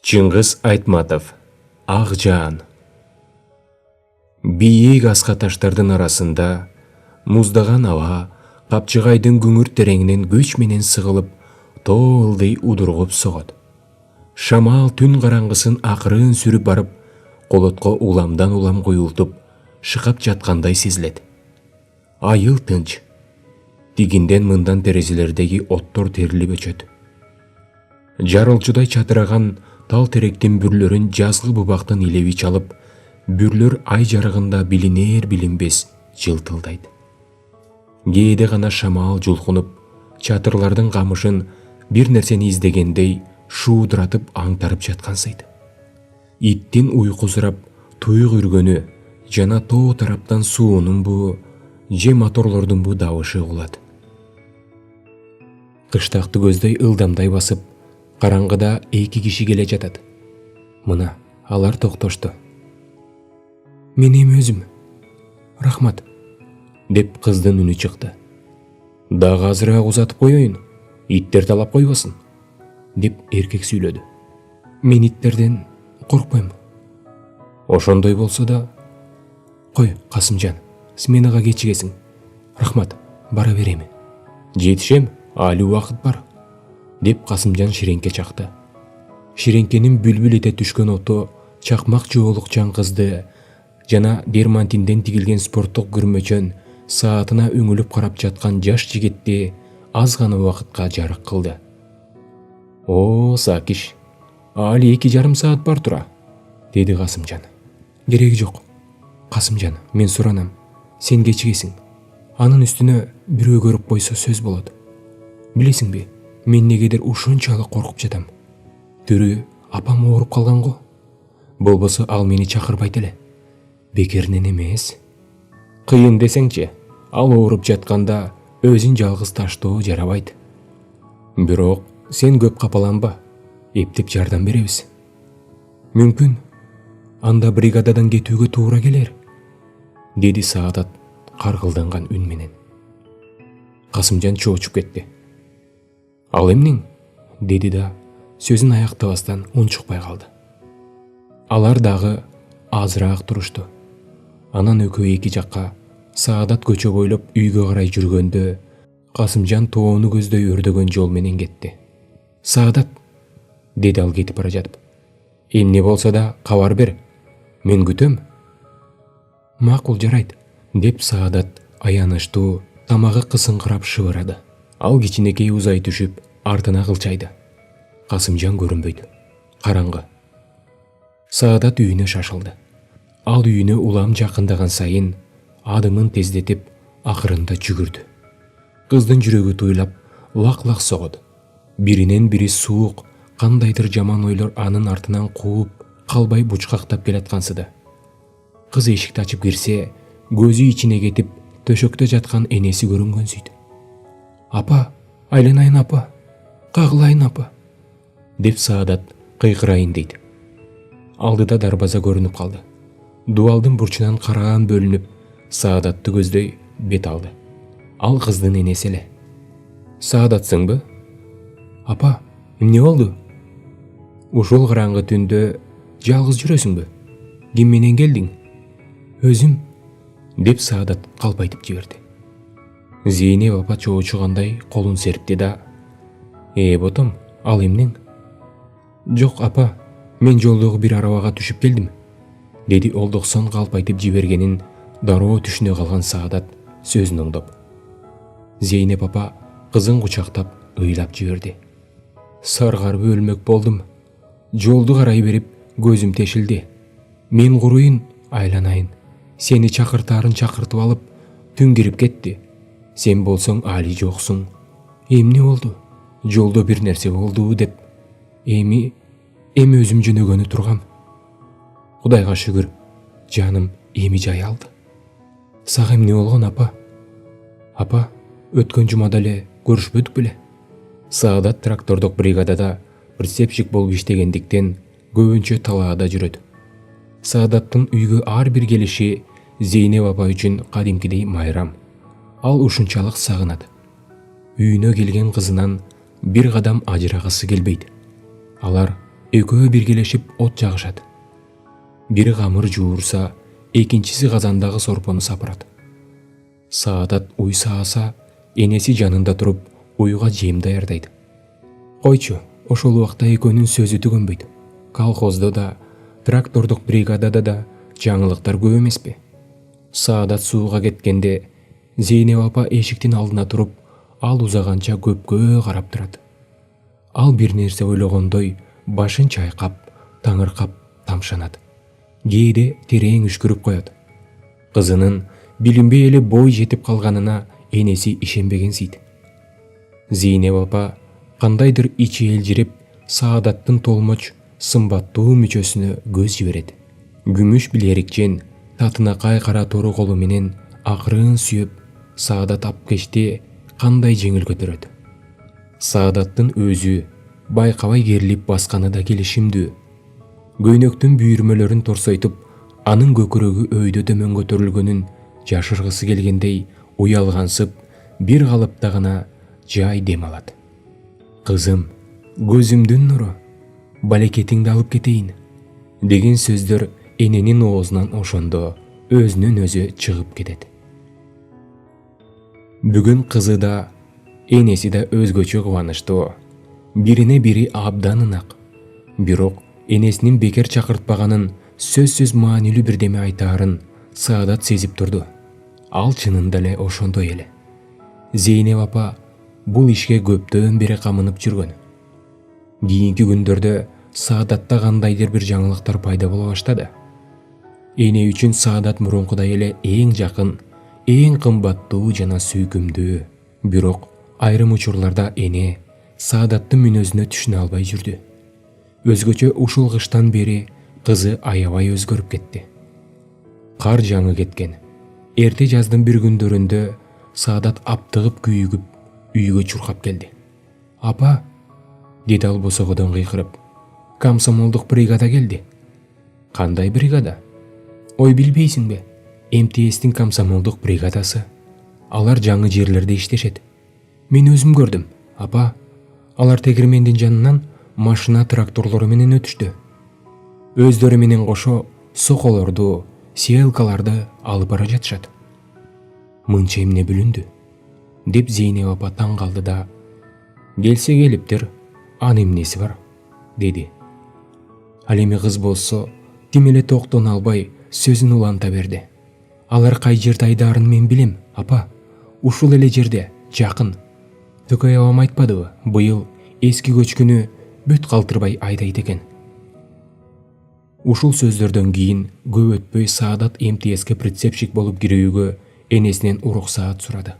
Чыңгыз Айтматов, Ак Жаан. Бийик аска таштардын арасында муздаган аба капчыгайдын күңүр тереңинен күч менен сыгылып, тоолдой удургуп согот. Шамал түн караңгысын акырын сүрүп барып, колотко уламдан улам куюлтуп, шыкап жаткандай сезилет. Айыл тынч. Тигинден мындан терезелердеги оттор терилип өчөт. Жарылчудай чатыраган тал теректин бүрлөрүн жазгы бубактан илеби чалып, бүрлөр ай жарыгында билинер билинбес жылтылдайт. Кээде гана шамал жулкунуп, чатырлардын камышын бир нерсени издегендей шуудуратып аңтарып жаткансыйт. Иттин уйкусурап туюк үргөнү жана тоо тараптан суунун буу же моторлордун буу дабышы угулат. Кыштакты көздөй ылдамдай басып, караңгыда эки киши келе жатат. Мына алар токтошту. Мен эми өзүм. Рахмат, деп кыздын үнү чыкты. Дагы азыраак узатып коеюн, иттер талап койбосун, деп эркек сүйлөдү. Мен иттерден коркпойм. Ошондой болсо да, кой Касымжан, сменага кечигесиң. Рахмат, бара берем. Жетишем, али убакыт бар, деп Касымжан Ширеңке чакты. Ширеңкенин бүлбүл эте түшкөн оту чакмак жоолукчан кызды жана дермантинден тигилген спорттук күрмөчөн саатына үңүлүп карап жаткан жаш жигитти аз гана убакытка жарык кылды. О, Сакиш, али 2,5 саат бар тура, деди Касымжан. Кереги жок. Касымжан, мен суранам, сен кечигесиң. Анын үстүнө бирөө көрүп койсо сөз болот. Билесиңби, мен негедир ушунчалык коркуп жатам. Түрү апам ооруп калган го. Болбосо ал мени чакырбайт эле. Бекеринен эмес. Кыйын десеңчи, ал ооруп жатканда өзүн жалгыз таштоо жарабайт. Бирок сен көп капаланба, эптеп жардам беребиз. Мүмкүн анда бригададан кетүүгө туура келер, деди Саадат каргылданган үн менен. Касымжан чоочуп кетти. Ал эмнең? Деди да сөзүн аяктабастан унчукпай калды. Алар дагы азыраак турушту. Анан экөө эки жакка Саадат көчө бойлоп үйгө карай жүргөндө Касымжан тоону көздөй өрдөгөн жол менен кетти. Саадат, деди ал кетип бара жатып. Эмне болсо да кабар бер. Мен күтөм. Макул, жарайт, деп Саадат аянычтуу, тамагы кысыңкырап шыбырады. Ал кичинекей узай түшүп, артына кылчайды. Касымжан көрүнбөйт. Караңгы. Саадат үйүнө шашылды. Ал үйүнө улам жакындаган сайын адымын тездетип, акырында жүгүрдү. Кыздын жүрөгү туйлап, лак-лак согот. Биринен бири суук, кандайдыр жаман ойлор анын артынан кууп, калбай бучкактап келаткансыды. Кыз эшикти ачып кирсе, көзү ичине кетип, төшөктө жаткан энеси көрүнгөнсүйт. Апа, айланайын апа, кагылайын апа, деп Саадат кыйкырайын дейт. Алдыда дарбаза көрүнүп калды. Дубалдын бурчунан караан бөлүнүп, Саадатты көздөй бет алды. Ал кыздын энеси эле. Саадатсыңбы? Апа, эмне болду? Ушул караңгы түндө жалгыз жүрөсүңбү? Ким менен келдиң? Өзүм, деп Саадат калпайтып жиберди. Зейнеп апа чоочугандай колун серпти да, ботом, ал эмнең? Жок апа, мен жолдогу бир арабага түшүп келдим, деди олдоксон калпайтып жибергенин дароо түшүнө калган Саадат сөзүн оңдоп. Зейнеп апа кызын кучактап ыйлап жиберди. Саргарып өлмөк болдум. Жолду карай берип көзүм тешилди. Мен куруйун, айланайын. Сени чакыртаарын чакыртып алып, түн кирип кетти. Сен болсоң али жоксуң. Эмне болду? Жолдо бир нерсе болду деп. Эми өзүм жөнөгөнү тургам. Кудайга шүгүр, жаным эми жай алды. Сага эмне болгон апа? Апа, өткөн жумада эле көрүшпөдүк беле? Саадат трактордук бригадада прицепщик болуп иштегендиктен көбүнчө талаада жүрөт. Саадаттын үйгө ар бир келиши Зейнеп апа үчүн кадимкидей майрам. Ал ушунчалык сагынат. Үйүнө келген кызынан бир кадам ажырагысы келбейт. Алар экөө биргелешип от жагышат. Бири камыр жуурса, экинчиси казандагы сорпону сапырат. Саадат уй сааса, энеси жанында туруп уйга жем даярдайт. Койчу, ошол убакта экөөнүн сөзү түгөнбөйт. Колхоздо да, трактордук бригадада да жаңылыктар көп эмеспи? Саадат сууга кеткенде Зейнеп апа эшиктин алдына туруп, ал узаганча көпкө карап турат. Ал бир нерсе ойлогондой башын чайкап, таңыркап тамшанат. Кээде терең үшкүрүп коет. Кызынын билинбей эле бой жетип калганына энеси ишенбегенсийт. Зейнеп апа кандайдыр ичи элжирип, Саадаттын толмоч, сымбаттуу мүчөсүнө көз жиберет. Күмүш билерикчен татынакай кара тору колу менен акырын сүйөп, Саадат апкечти кандай жеңил көтөрөт. Саадаттын өзү байкабай керилип басканы да келишимдүү. Көйнөктүн бүйүрмөлөрүн торсойтуп, анын көкүрөгү өйдө төмөн көтөрүлгөнүн жашыргысы келгендей уялгансып, бир калыпта гана жай дем алат. Кызым, көзүмдүн нуру, балекетиңди алып кетейин деген сөздөр эненин оозунан ошондо өзүнөн өзү чыгып кетет. Бүгүн кызы да, энеси да өзгөчө кубанычтуу. Бирине бири абдан ынак. Бирок энесинин бекер чакыртпаганын, сөзсүз маанилүү бирдеме айтаарын Саадат сезип турду. Ал чынында эле ошондой эле. Зейнеп апа бул ишке көптөн бери камынып жүргөн. Кийинки күндөрдө Саадатта кандайдыр бир жаңылыктар пайда боло баштады. Эне үчүн Саадат мурункудай эле эң жакын, эң кымбаттуу жана сүйкүмдүү. Бирок айрым учурларда эне Саадаттын мүнөзүнө түшүнө албай жүрдү. Өзгөчө ушул кыштан бери кызы аябай өзгөрүп кетти. Кар жаңы кеткен. Эрте жаздын бир күндөрүндө Саадат аптыгып күйүгүп үйгө чуркап келди. Апа, деди ал босогодон кыйкырып. Комсомолдук бригада келди. Кандай бригада? Ой, билбейсиңби? МТСтин комсомолдук бригадасы. Алар жаңы жерлерде иштешет. Мен өзүм көрдүм, апа. Алар тегирмендин жанынан машина тракторлору менен өтүштү. Өздөрү менен кошо соколорду, сеялкаларды алып бара жатышат. Мынча эмне бүлүндү? Деп Зейнеп апа таң калды да, келсе келиптир, анын эмнеси бар, деди. Ал эми кыз болсо, тим эле токтоно албай сөзүн уланта берди. Алар кай жерде айдаарын мен билем, апа. Ушул эле жерде, жакын. Төкөй абам айтпадыбы, быйыл эски көчкүнү бүт калтырбай айдайт экен. Ушул сөздөрдөн кийин көп өтпөй Саадат МТСке прицепщик болуп кирүүгө энесинен уруксаат сурады.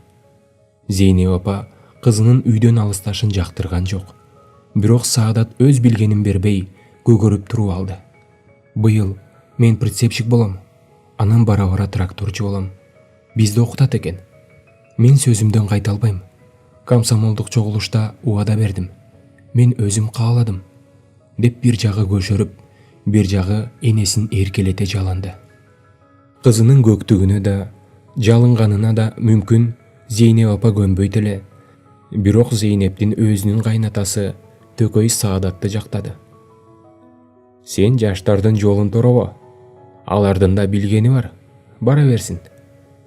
Зейнеп апа кызынын үйдөн алысташын жактырган жок. Бирок Саадат өз билгенин бербей, көгөрүп туруп алды. Быйыл мен прицепщик болом, анан бара-бара тракторчу болом. Бизди окутат экен. Мен сөзүмдөн кайта албайм. Комсомолдук чогулушта убада бердим. Мен өзүм кааладым, деп бир жагы көшөрүп, бир жагы энесин эркелете жаланды. Кызынын көктүгүнө да, жалынганына да мүмкүн Зейнеп апа көнбөйт эле. Бирок Зейнептин өзүнүн кайнатасы Төкөй Саадатты жактады. Сен жаштардын жолун торобо. Алардын да билгени бар. Бара берсин,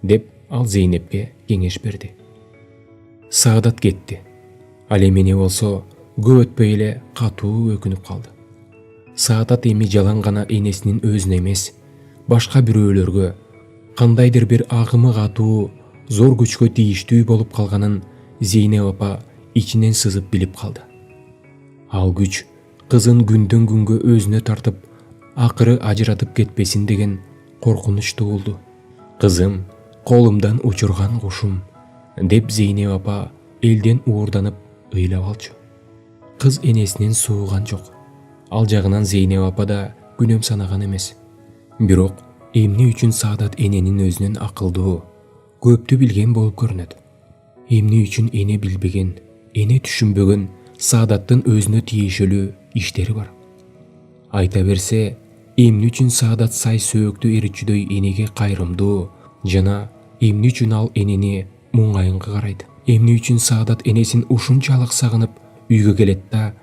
деп ал Зейнепке кеңеш берди. Саадат кетти. Ал эмне болсо, көп өтпөй эле катуу өкүнүп калды. Саадат эми жалаң гана энесинин өзүнө эмес, башка бирөөлөргө кандайдыр бир агымы катуу, зор күчкө тийиштүү болуп калганын Зейнеп апа ичинен сызып билип калды. Ал күч кызын күндөн күнгө өзүнө тартып, акыры ажыратып кетпесин деген коркунуч туулду. Кызым, колумдан учурган кушум, деп Зейнеп апа элден уурданып ыйлап алчу. Кыз энесинен сууган жок. Ал жагынан Зейнеп апа да күнөм санаган эмес. Бирок эмне үчүн Саадат эненин өзүнөн акылдуу, көптү билген болуп көрүнөт? Эмне үчүн эне билбеген, эне түшүнбөгөн Саадаттын өзүнө тиешелүү иштери бар? Айта берсе, эмне үчүн Саадат сай сөөктү эричүдөй энеге кайрымдуу жана эмне үчүн ал энени муңайыңкы карайт? Эмне үчүн Саадат энесин ушунчалык сагынып үйгө келет да,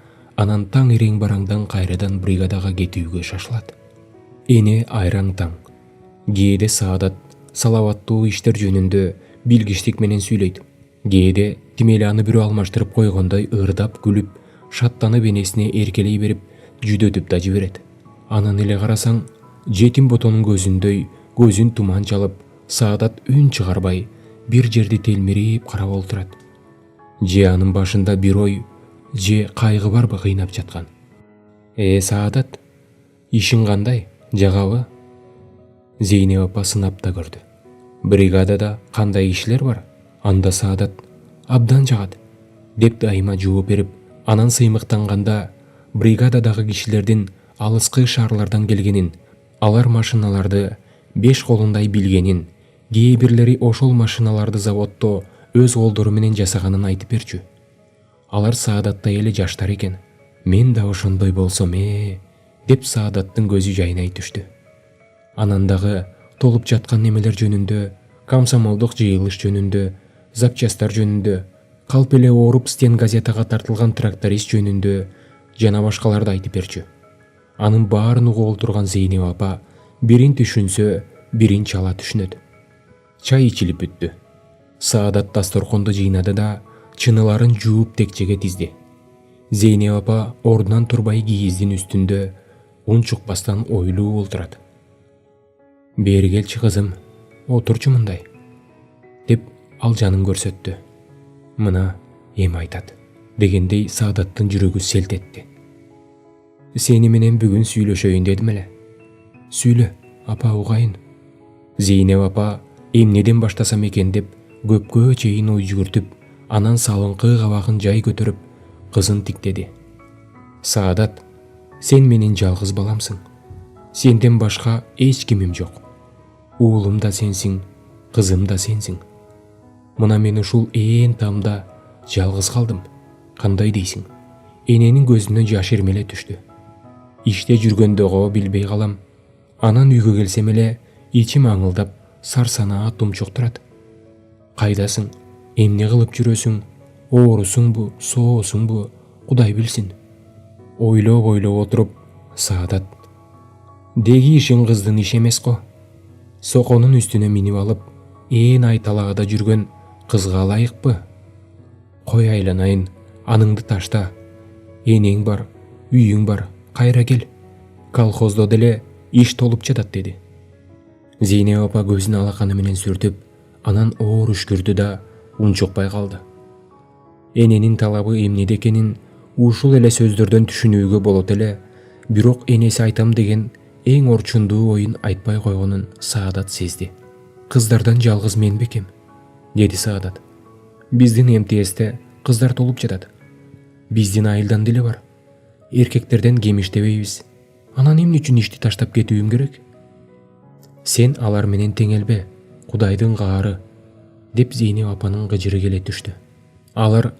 Анан таң эрең бараңдан кайрадан бригадага кетүүгө шашылат. Эне айраң таң. Кээде Саадат салаваттуу иштер жөнүндө билгичтик менен сүйлөйт. Кээде тимели аны бирөө алмаштырып койгондой ырдап күлүп, шаттанып энесине эркелей берип, жүдөтүп да жиберет. Анан эле карасаң, жетим ботонун көзүндөй көзүн туман чалып, Саадат үн чыгарбай бир жерди телмирип карап олтурат. Же анын башында бир ой, же кайгы барбы кыйнап жаткан. Саадат, ишиң кандай, жагабы? Зейнеп апа сынап да көрдү. Бригадада кандай ишлер бар? Анда Саадат абдан жагат, деп дайыма жооп берип, анан сыймыктанганда бригададагы кишилердин алыскы шаарлардан келгенин, алар машиналарды 5 колундай билгенин, кээ бирлери ошол машиналарды заводдо өз колдору менен жасаганын айтып берчү. Алар Саадаттай эле жаштар экен. Мен да ошондой болсом деп Саадаттын көзү жайнай түштү. Анан дагы толуп жаткан немелер жөнүндө, комсомолдук жыйылыш жөнүндө, запчасттар жөнүндө, калп эле ооруп Стен газетага тартылган тракторист жөнүндө жана башкаларды айтып берчү. Анын баарын угуп олтурган Зейнеп апа бирин түшүнсө, бирин чала түшүнөт. Чай ичилип бүттү. Саадат дасторконду жыйнады да чыныларын жууп текчеге тизди. Зейнеп апа ордунан турбай кийиздин үстүндө ун чукпастан ойлуу олтурат. Бери келчи кызым, отурчу мындай, деп ал жанын көрсөттү. Мына эми айтат, дегендей Саадаттын жүрөгү селт этти. Сени менен бүгүн сүйлөшөйүн дедим эле. Сүйлө, апа, угайын. Зейнеп апа эмнеден баштасам экен деп көпкө чейин ой жүгүртүп, анан салыңкы кабагын жай көтөрүп, кызын тиктеди. Саадат, сен менин жалгыз баламсың. Сенден башка эч кимим жок. Уулум да сенсиң, кызым да сенсиң. Мына мен ушул таамда жалгыз калдым. Кандай дейсиң? Эненин көзүнө жаш ирмеле түштү. Иште жүргөндөгө билбей калам. Анан үйгө келсем эле ичим аңылдап, сарсанаа тумчуктурат. Кайдасың? Эмне кылып жүрөсүң? Оорусуңбу, соосуңбу? Кудай билсин. Ойлоп отуруп, Саадат, деги ишин кыздын иши эмес го. Соконун үстүнө минип алып, айталагада жүргөн кызга ылайыкпы? Кой айланайын, аныңды ташта. Энең бар, үйүң бар, кайра кел. Колхоздо деле иш толуп жатат, деди. Зейнеп апа көзүн алаканы менен сүртүп, анан оор үшкүрдү да унчукпай калды. Эненин талабы эмнеде экенин ушул эле сөздөрдөн түшүнүүгө болот эле, бирок энеси айтам деген эң орчундуу оюн айтпай койгонун Саадат сезди. Кыздардан жалгыз мен бекем, деди Саадат. Биздин МТСте кыздар толуп жатат. Биздин айылдан деле бар. Эркектерден кем иштебейбиз. Анан эмне үчүн ишти таштап кетүүм керек? Сен алар менен теңелбе, Кудайдын каары, деп Зейнеп апанын кыжыры келе түштү. Алар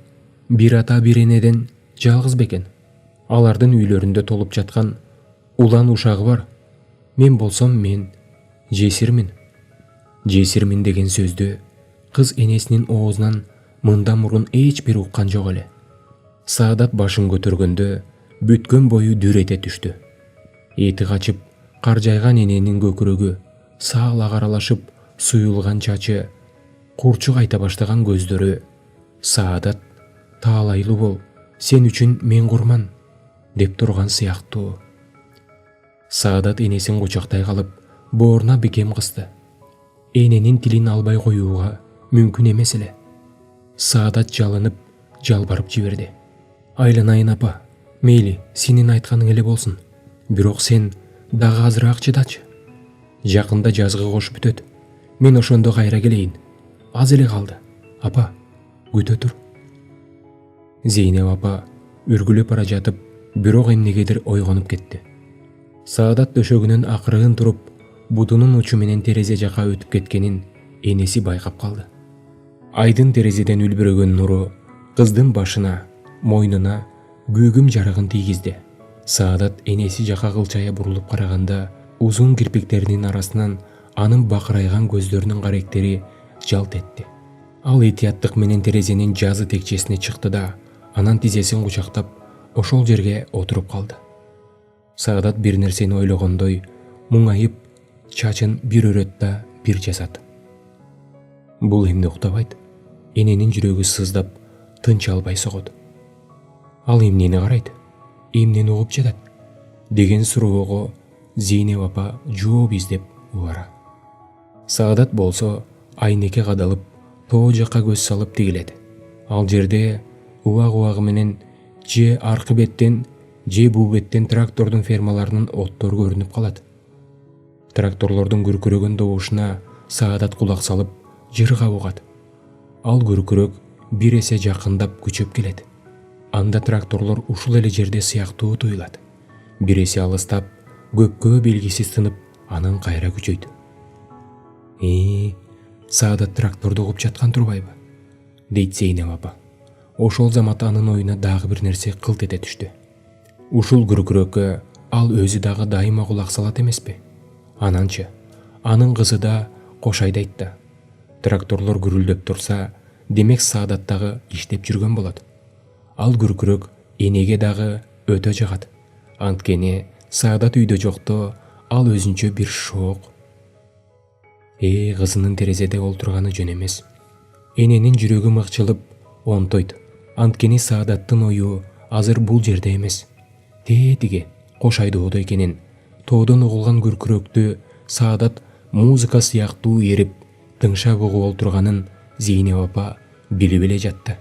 бир ата бир энеден жалгыз бекен. Алардын үйлөрүндө толуп жаткан улан ушагы бар. Мен болсом мен жесирмин. Жесирмин деген сөздү кыз энесинин оозунан мындан мурун эч бир уккан жок эле. Саадат башын көтөргөндө бүткөн бою дүр эте түштү. Эти качып, кар жайган эненин көкүрөгү, саалак аралашып, суюлган чачы, курчук айта баштаган көздөрү. Саадат, таалайлуу бол, сен үчүн мен курман, деп турган сыяктуу. Саадат энесин кучактай калып, бооруна бекем кысты. Эненин тилин албай коюуга мүмкүн эмес эле. Саадат жалынып, жалбарып жиберди. Айланайын апа, мейли, сенин айтканың эле болсун. Бирок сен дагы азыраак чыдачы. Жакында жазгы кош бүтөт. Мен ошондо кайра келейин. Аз эле калды. Апа, күтө тур. Зейнеп апа үргүлөп бара жатып, бирок эмнегедир ойгонуп кетти. Саадат төшөгүнөн акырын туруп, бутунун учу менен терезе жака өтүп кеткенин энеси байкап калды. Айдын терезеден үлбүрөгөн нуру кыздын башына, мойнуна көгүм жарыгын тийгизди. Саадат энеси жака кылчая бурулуп караганда, узун кирпиктеринин арасынан анын бакырайган көздөрүнүн каректери жалт этти. Ал этияттык менен терезенин жазы текчесине чыкты да, анан тизесин кучактап, ошол жерге отуруп калды. Саадат бир нерсени ойлогондой муңайып чачын бир өрөт да бир жазат. Бул эмне уктабайт? Эненин жүрөгү сыздап, тынч албай согот. Ал эмнени карайт? Эмнени угуп жатат? Деген суроого Зейнеп апа жооп издеп убара. Саадат болсо айнекке кадалып, тоо жакка көз салып тигилет. Ал жерде убак менен же аркы беттен, же бул беттен трактордун фермаларынын оттору көрүнүп калат. Тракторлордун күркүрөгөн добушуна Саадат кулак салып, жырга угат. Ал күркүрөк бир эсе жакындап күчөп келет. Анда тракторлор ушул эле жерде сыяктуу туюлат. Бир эсе алыстап, көпкө белгисиз тынып, анан кайра күчөйт. Саадат тракторду угуп жаткан турбайбы? Дейт Зейнеп апа. Ошол замат анын оюна дагы бир нерсе кылт эте түштү. Ушул күркүрөккө ал өзү дагы дайыма кулак салат эмеспи? Ананчы, анын кызы да кош айдайт да. Тракторлор гүрүлдөп турса, демек Саадат дагы иштеп жүргөн болот. Ал күркүрөк энеге дагы өтө жагат. Анткени Саадат үйдө жокто ал өзүнчө бир шок. Кызынын терезеде олтурганы жөн эмес. Эненин жүрөгү мыкчылып, онтойт. Анткени Саадаттын ою азыр бул жерде эмес. Тетиги кош айдоодо экенин, тоодон угулган күркүрөктү Саадат музыка сыяктуу эрип, тыңшап угуп олтурганын Зейнеп апа билип эле жатты.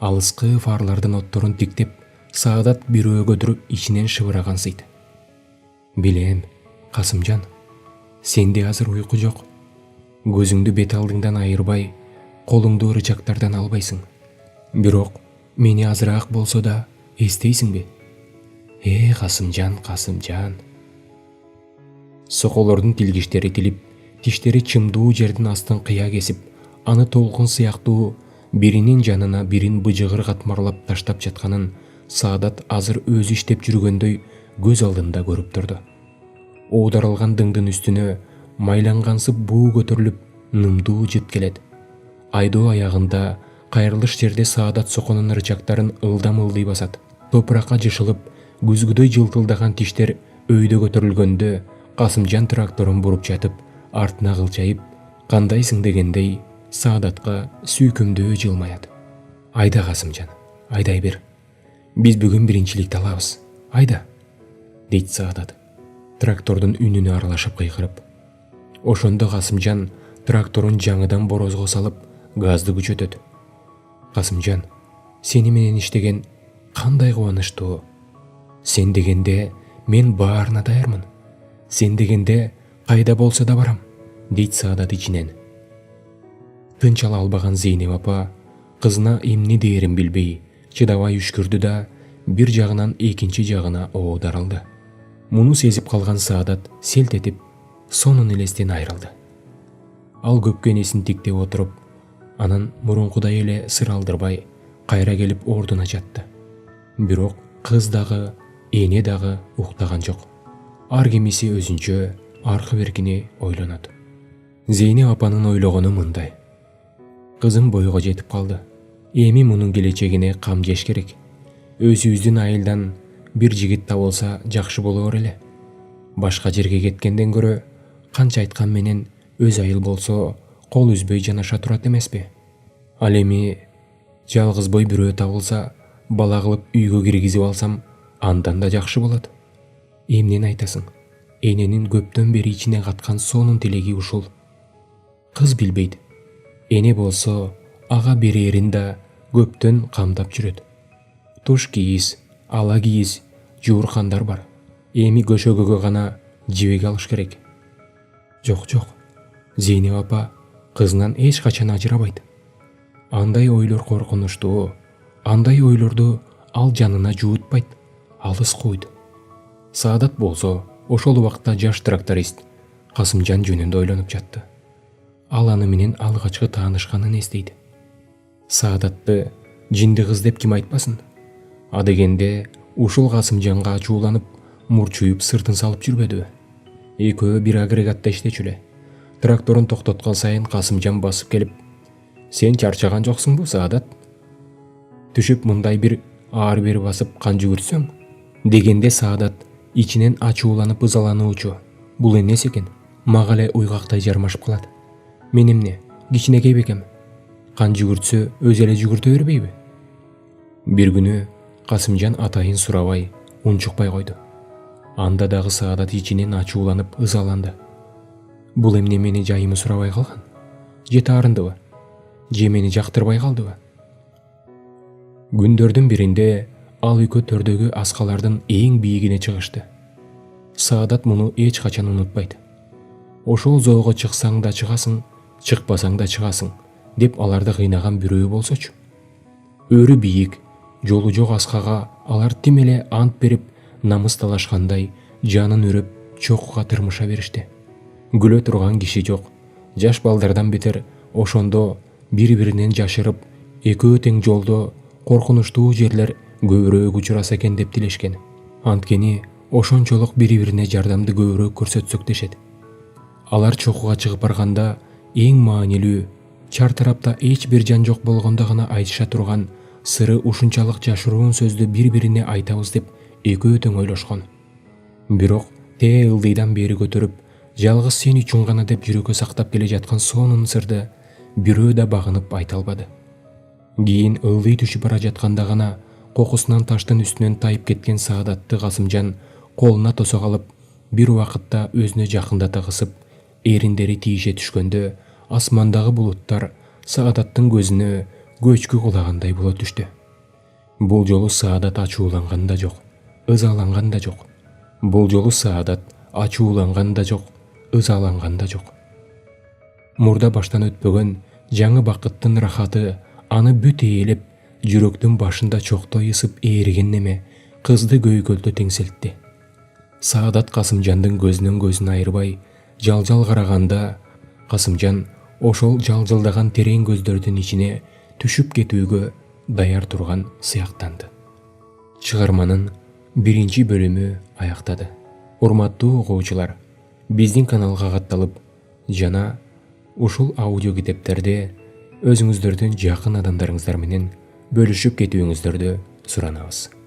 Алыскы фарлардын отторун тиктеп, Саадат бирөө көтөрүп ичинен шыбырагансыйт. Билем, Касымжан, сенде азыр уйку жок. Көзүңдү бет алдыңдан айырбай, колуңду рычактардан албайсың. Бирок мени азыраак болсо да эстейсиңби? Касымжан, Касымжан. Соколордун тилгиштери тилип, тиштери чымдуу жердин астын кыя кесип, аны толкун сыяктуу биринин жанына бирин быжыгыр катмарлап таштап жатканын Саадат азыр өзү иштеп жүргөндөй көз алдында көрүп турду. Оодарылган дыңдын үстүнө майлангансып буу көтөрүлүп, нымдуу жыт келет. Айдоо аягында кайрылыш жерде Саадат соконун рычактарын ылдам-ылдый басат. Топуракка жышылып, күзгүдөй жылтылдаган тиштер өйдө көтөрүлгөндө Касымжан тракторун буруп жатып, артына кылчайып, кандайсың дегендей Саадатка сүйкүмдүү жылмаят. Айда Касымжан, айдай бер. Биз бүгүн биринчиликти алабыз. Айда, дейт Саадат, трактордун үнүнө аралашып кыйкырып. Ошондо Касымжан тракторун жаңыдан борозго салып, газды күчөтөт. Касымжан, сени менен иштеген кандай кубанычтуу. Сен дегенде мен баарына даярмын. Сен дегенде кайда болсо да барам, дейт Саадат ичинен. Тынч ала албаган Зейнеп апа кызына эмне дээрин билбей, чыдабай үшкүрдү да бир жагынан экинчи жагына оодарылды. Муну сезип калган Саадат селт этип, сонун элестен айрылды. Ал көпкө энесин тиктеп отуруп, анан мурункудай эле сыр алдырбай кайра келип ордуна жатты. Бирок кыз дагы, эне дагы уктаган жок. Ар кимиси өзүнчө аркы беркини ойлонот. Зейнеп апанын ойлогону мындай. Кызым бойго жетип калды. Эми мунун келечегине кам жеш керек. Өзүбүздүн айылдан бир жигит табылса жакшы болор эле. Башка жерге кеткенден көрө, канча айткан менен өз айыл болсо кол үзбөй жанаша турат эмеспи? Ал эми жалгыз бой бирөө табылса, бала кылып үйгө киргизип алсам, андан да жакшы болот. Эмнени айтасың? Эненин көптөн бери ичине каткан сонун тилеги ушул. Кыз билбейт. Эне болсо ага берерин да көптөн камдап жүрөт. Туш кийиз, ала кийиз, жууркандар бар. Эми көшөгөгө гана жибек алыш керек. Жок. Зейнеп апа кызынан эч качан ажырабайт. Андай ойлор коркунучтуу. Андай ойлорду ал жанына жуутпайт, алыс койду. Саадат болсо ошол убакта жаш тракторист Касымжан жөнүндө ойлонуп жатты. Ал аны менен алгачкы таанышканын эстейт. Саадатты жинди кыз деп ким айтпасын? Адегенде ушул Касымжанга ачууланып, мурчуюп сыртын салып жүрбөдүбү? Экөө бир агрегатта иштечү эле. Тракторун токтоткон сайын Касымжан басып келип: "Сен чарчаган жоксуңбу, Саадат?" Түшүп мындай бир ар бери басып кан жүгүртсөң дегенде Саадат ичинен ачууланып ызалануучу бул эмнеси экен, мага эле уйгактай жармашып калат. Мен эмне, кичинекей бекем? Кан жүгүртсө өзү эле жүгүртө бербейби? Бир күнү Касымжан атайын сурабай, унчукпай койду. Анда дагы Саадат ичинен ачууланып ызаланды. Бул эмне мени жайымы сурабай калган? Же таарындыбы? Же мени жактырбай калдыбы? Күндөрдүн биринде ал экөө төрдөгү аскалардын эң бийигине чыгышты. Саадат муну эч качан унутпайт. Ошол зоого чыксаң да чыгасың, чыкпасаң да чыгасың деп аларды кыйнаган бирөө болсочу. Өрү бийик, жолу жок аскага алар тим эле ант берип, намыс талашкандай жанын үрөп чокуга тырмыша беришти. Күлө турган киши жок. Жаш балдардан бетер ошондо бири-биринен жашырып, экөө тең жолдо коркунучтуу жерлер көбүрөөк учураса экен деп тилешкен. Анткени ошончолук бири-бирине жардамды көбүрөөк көрсөтсөк дешет. Алар чокуга чыгып барганда эң маанилүү, чар тарапта эч бир жан жок болгондо гана айтыша турган сыры ушунчалык жашыруун сөздү бири-бирине айтабыз деп экөө тең ойлошкон. Бирок тээ ылдыйдан бери көтөрүп, жалгыз сен үчүн гана деп жүрөккө сактап келе жаткан сонун сырды бирөө да багынып айта албады. Кийин ылдый түшүп бара жатканда гана кокусунан таштын үстүнөн тайып кеткен Саадатты Касымжан колуна тосо калып, бир убакытта өзүнө жакындата кысып, эриндери тийише түшкөндө асмандагы булуттар Саадаттын көзүнө көчкү кулагандай боло түштү. Бул жолу Саадат ачууланган да жок, ызаланган да жок. Бул жолу Саадат ачууланган да жок, ызаланган да жок. Мурда баштан өтпөгөн жаңы бакыттын рахаты аны бүт ээлеп, жүрөктүн башында чоктой ысып ээриген неме кызды көйгөлтө теңселтти. Саадат Касымжандын көзүнөн көзүн айырбай, жалжал караганда, Касымжан ошол жалжылдаган терең көздөрдүн ичине түшүп кетүүгө даяр турган сыяктанды. Чыгарманын биринчи бөлүмү аяктады. Урматтуу окуучулар, биздин каналга катталып, жана ушул аудио китептерди өзүңүздөрдүн жакын адамдарыңыздар менен бөлүшүп кетүүңүздөрдү суранабыз.